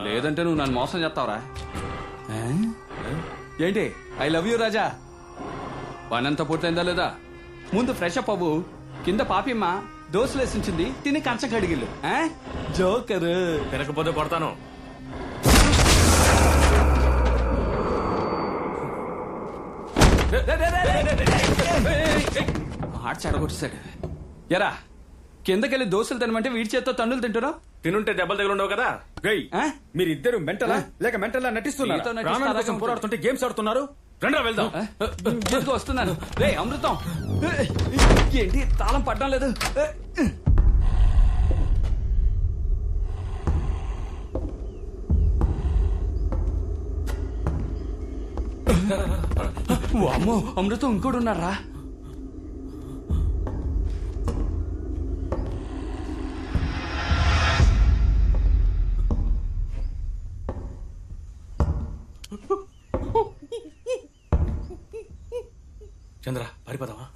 లేదంటే నువ్వు నన్ను మోసం చేస్తావురా. ఏంటి ఐ లవ్ యూ రాజా? పనంతా పూర్తయిందా లేదా? ముందు ఫ్రెష్ అప్ అవ్వు. కింద పాపిమ్మ దోశలు వేసించింది, తిని కంచం కడిగిల్లు. జోకర్ తినకపోతే కొడతాను. మాట చెడగొట్టేశాడు. ఎరా కిందకెళ్ళి దోశలు తినమంటే వీడి చేత్తో తన్నులు తింటున్నావు. తినుంటే దెబ్బలు తగిలి ఉండవు కదా. మీరిద్దరు మెంటలా లేక మెంటలా నటిస్తున్నారు? పోరాడుతుంటే గేమ్స్ ఆడుతున్నారు. రండి వెళ్దాం. వస్తున్నాను. రే అమృతం, ఏంటి తాళం పడ్డం లేదు? అమ్మో అమృతం ఇంకోటి ఉన్నారా? చంద్ర పారిపోదామా?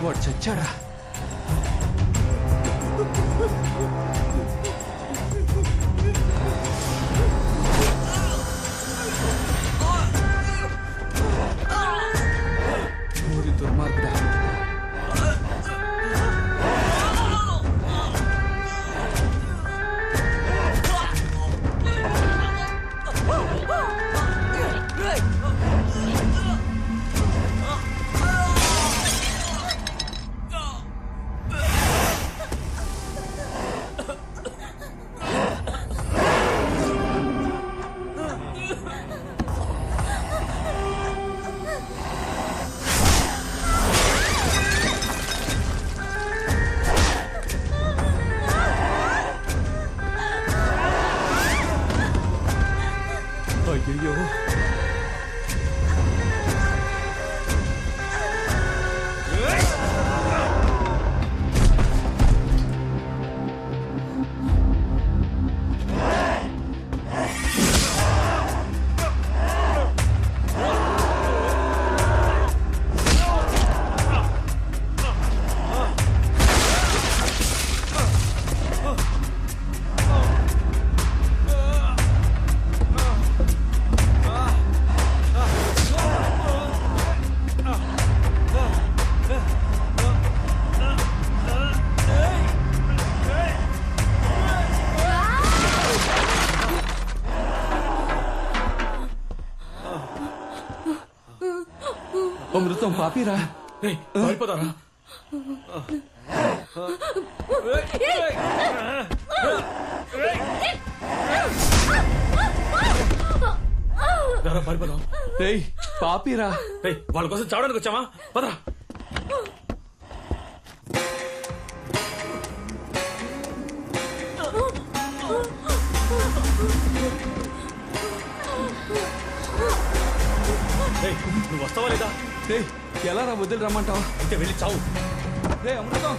వాడు చచ్చాడా? దుర్మార్గుడా. అయ్యో అమృతం పాపిరా. పారిపోతారా? పారిపోదాం. పాపిరా. వాళ్ళ కోసం చావడానికి వచ్చావా? పదరా. నువ్వు వస్తావా లేదా? ఎలా రా వదిలి రమ్మంటావా? అయితే వెళ్ళి చావు. రే అమృతం.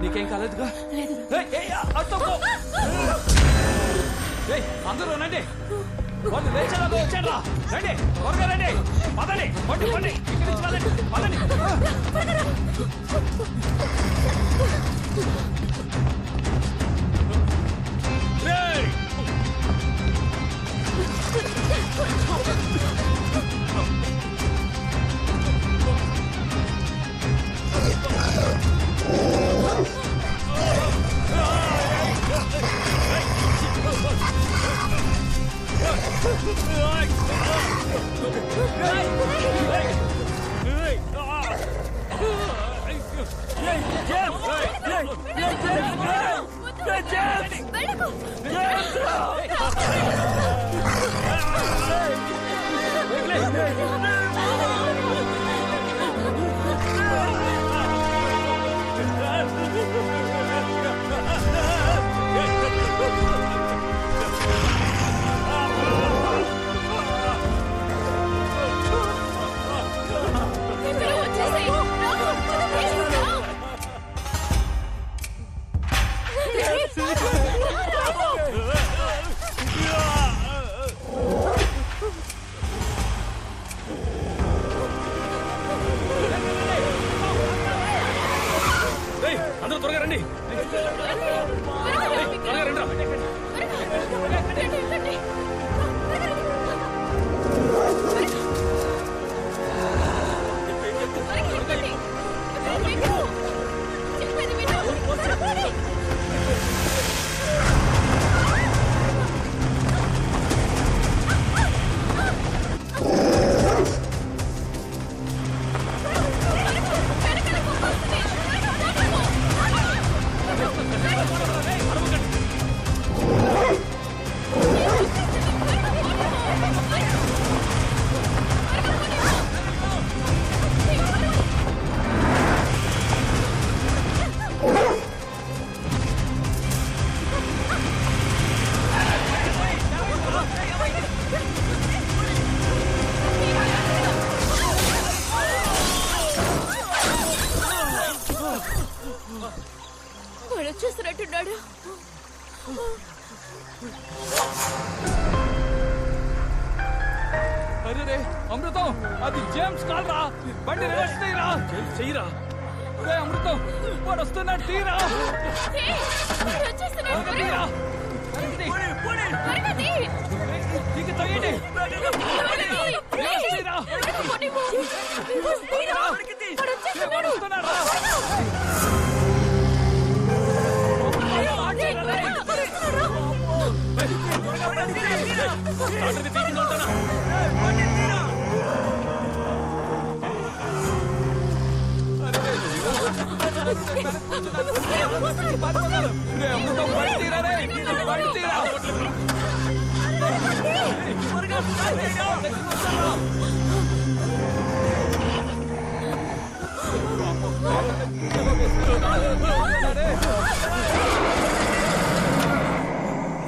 నీకేం కాలేదుగా? అందరూ రండి. వాళ్ళు లేచారా? వచ్చారా? రండి త్వరగా రండి. పదండి పండి పండి. ఇక్కడి నుంచి పదండి పదండి. అలార్మ్స్ కాల్ రా, బండి రివర్స్ తీరా. చెయ్యరా. రే అమృతం, వాడు వస్తున్నాడు, తీరా. తీరా. దిగి తొయ్యండి. తీరా. వాడు వస్తున్నాడు రా.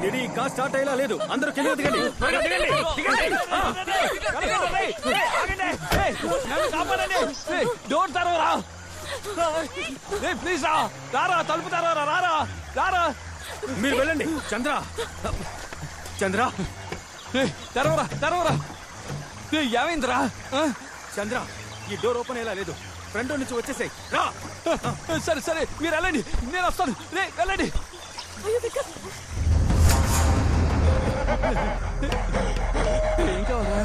లేడీ కార్ స్టార్ట్ అయ్యేలా లేదు. అందరూ కింద దిగండి. త్వరగా దిగండి. డోర్ తెరవరా. ప్లీజ్ రా, రారా, తలుపు తెరవరా, రారా, రారా. మీరు వెళ్ళండి. చంద్ర, చంద్ర, తెరవరా, తెరవరా. ఏమైందిరా? చంద్ర, ఈ డోర్ ఓపెన్ అయ్యేలా లేదు. ఫ్రంట్ నుంచి వచ్చేసాయి. రా. సరే సరే, మీరు వెళ్ళండి, నేను వస్తాను. రే వెళ్ళండి. ఏం కావాలా?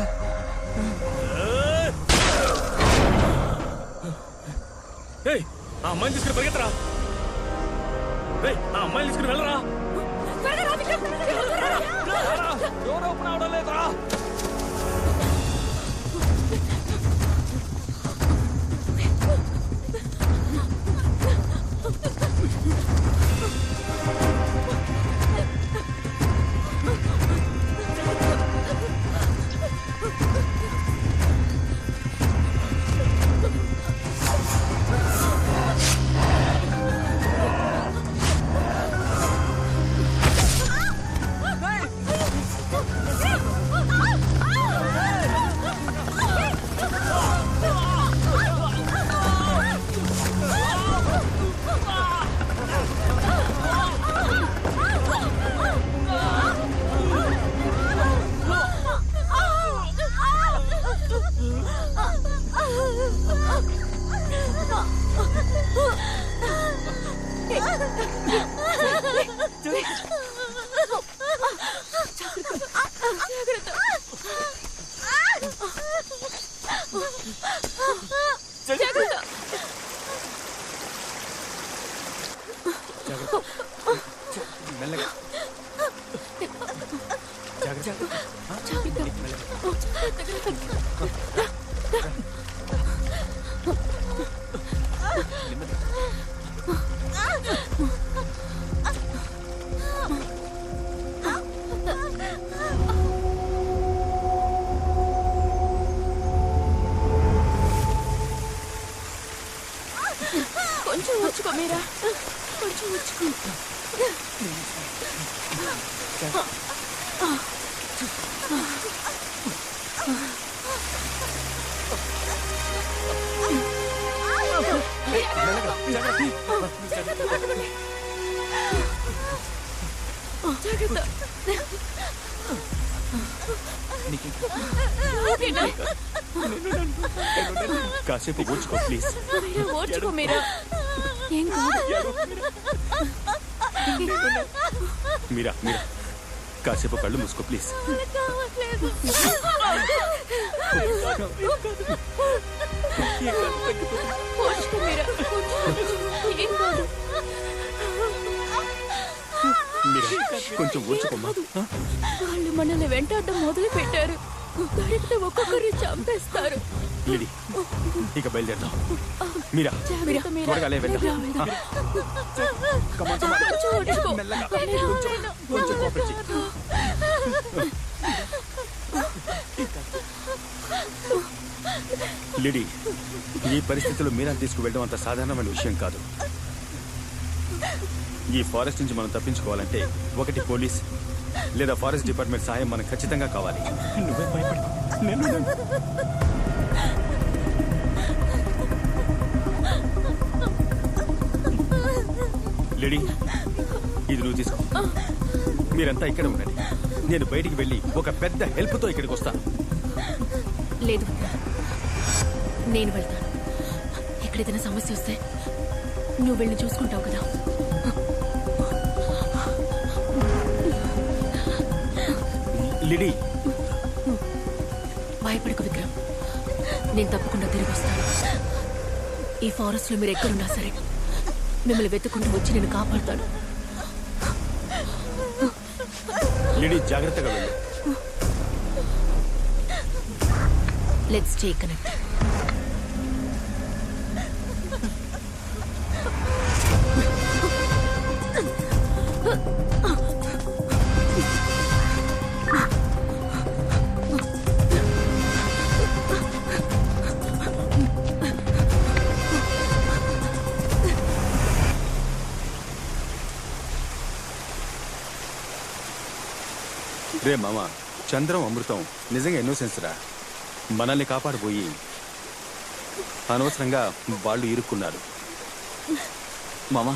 ఏయ్, ఆ అమ్మాయిని తీసుకుని పరిగెత్తరా. ఏయ్, ఆ అమ్మాయిని తీసుకుని వెళ్ళరా. డోర్ ఓపెన్ అవడం లేదురా. మెల్లగా. కొంచెం వచ్చుకో మీరా, కొంచెం వచ్చుకో. కాసేపు ఓర్చుకో ప్లీజ్. ఓర్చుకో మీరా, ఏం కాదు. మీరా మీరా కాసేపు కళ్ళు మూసుకో ప్లీజ్. ఓర్చుకో మీరా, ఏం కాదు. మీరా కొంచెం ఓర్చుకోమ్మా. వాళ్ళు మనల్ని వెంటాడడం మొదలు పెట్టారు. దొరికితే ఒక్కొక్కరు చంపేస్తారు. లేడీ, ఇక బయలుదేరదాం. మీరా జాగ్రత్త మీరా. త్వరగా లే, వెళ్దాం. కొంచెం ఓర్చుకో. మెల్లగా, కొంచెం కోఆపరేట్ చెయ్యి. లేడీ, ఈ పరిస్థితిలో మీరా తీసుకువెళ్ళడం అంత సాధారణమైన విషయం కాదు. ఈ ఫారెస్ట్ నుంచి మనం తప్పించుకోవాలంటే ఒకటి పోలీస్ లేదా ఫారెస్ట్ డిపార్ట్మెంట్ సాయం మనకు ఖచ్చితంగా కావాలి. నువ్వే భయపడి లేడీ, ఇది నువ్వు తీసుకో. మీరంతా ఇక్కడ ఉండండి. నేను బయటికి వెళ్ళి ఒక పెద్ద హెల్ప్తో ఇక్కడికి వస్తాను. లేదు, నేను వెళ్తాను. ఎక్కడైనా సమస్య వస్తే నువ్వు వెళ్ళి చూసుకుంటావు కదా. లిడీ, భయపడకు విక్రమ్, నేను తప్పకుండా తిరిగి వస్తాను. ఈ ఫారెస్ట్ లో మీరు ఎక్కడున్నా సరే మిమ్మల్ని వెతుకుంటూ వచ్చి నేను కాపాడుతాను. లిడీ జాగ్రత్తగా వెళ్ళు. Let's stay connect. రే మామ, చంద్రం అమృతం నిజంగా ఇన్నోసెన్స్ రా. మనల్ని కాపాడబోయి అనవసరంగా వాళ్ళు ఇరుక్కున్నారు. మామా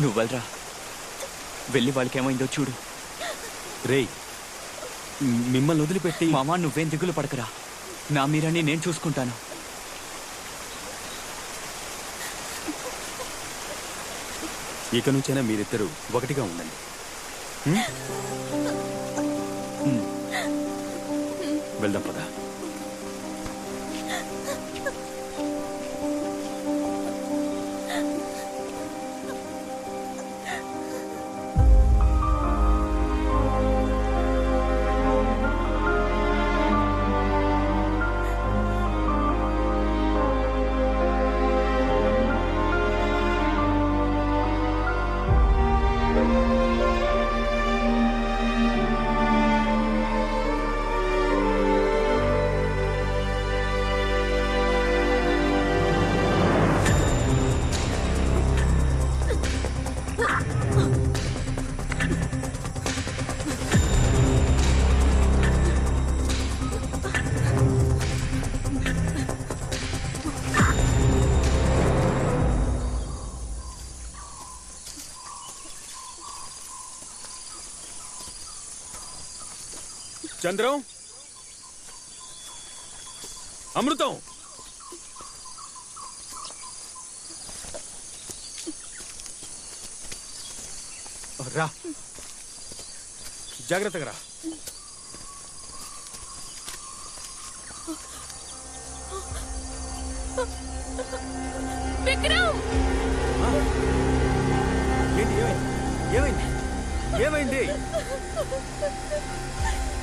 నువ్వు వెళ్ళరా, వెళ్ళి వాళ్ళకేమైందో చూడు. రేయ్, మిమ్మల్ని వదిలిపెట్టి మామా నువ్వేం దిగులు పడకరా, నా మీరని నేను చూసుకుంటాను. ఇక నుంచైనా మీరిద్దరూ ఒకటిగా ఉండండి. వెళ్దాం పద. చంద్రం, అమృతం, రా, జాగ్రత్తగా రా. విక్రమ్, ఏంటి, ఏమైంది? ఏమైంది?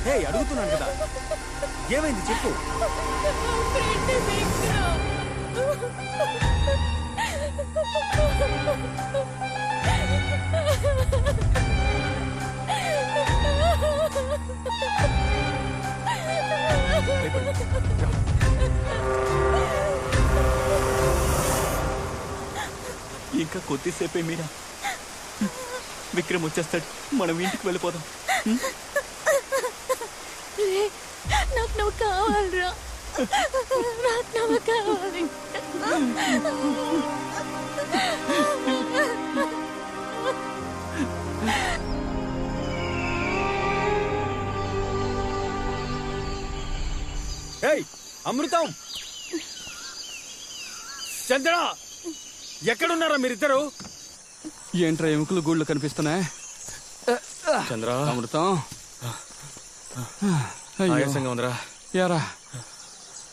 హే, అడుగుతున్నాను కదా, ఏమైంది చెప్పు. ఇంకా కొద్దిసేపే మీరా, విక్రమ్ వచ్చేస్తాడు, మనం ఇంటికి వెళ్ళిపోదాం. నాకు నువ్వు కావాలరా, నాకు నువ్వు కావాలి. ఏయ్ అమృతం, చంద్ర, ఎక్కడున్నారా మీరిద్దరు? ఏంట్రా ఎముకలు గూళ్ళు కనిపిస్తున్నాయి? చంద్ర, అమృతం ఆయాసంగా ఉందిరా. యారా